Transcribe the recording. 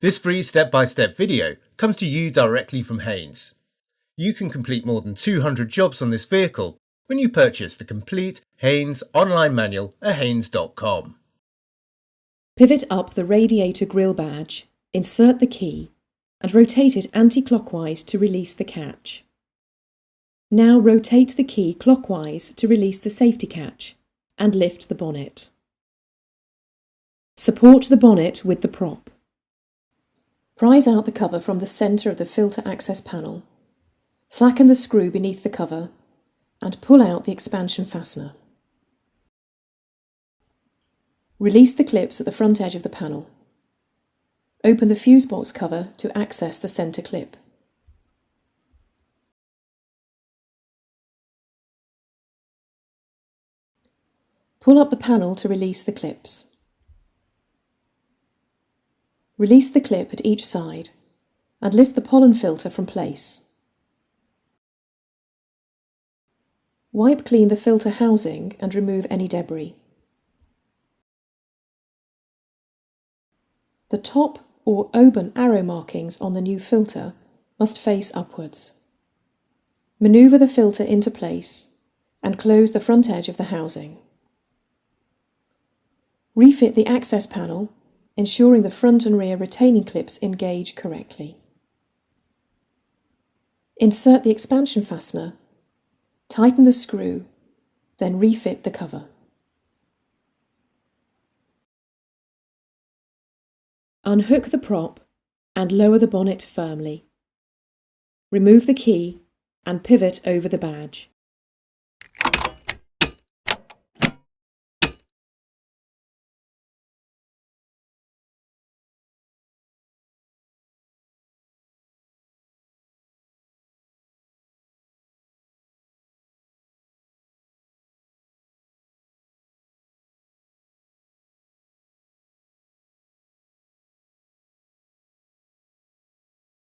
This free step-by-step video comes to you directly from Haynes. You can complete more than 200 jobs on this vehicle when you purchase the complete Haynes online manual at haynes.com. Pivot up the radiator grille badge, insert the key, and rotate it anti-clockwise to release the catch. Now rotate the key clockwise to release the safety catch and lift the bonnet. Support the bonnet with the prop. Prise out the cover from the centre of the filter access panel. Slacken the screw beneath the cover and pull out the expansion fastener. Release the clips at the front edge of the panel. Open the fuse box cover to access the centre clip. Pull up the panel to release the clips. Release the clip at each side and lift the pollen filter from place. Wipe clean the filter housing and remove any debris. The top or open arrow markings on the new filter must face upwards. Manoeuvre the filter into place and close the front edge of the housing. Refit the access panel, ensuring the front and rear retaining clips engage correctly. Insert the expansion fastener, tighten the screw, then refit the cover. Unhook the prop and lower the bonnet firmly. Remove the key and pivot over the badge.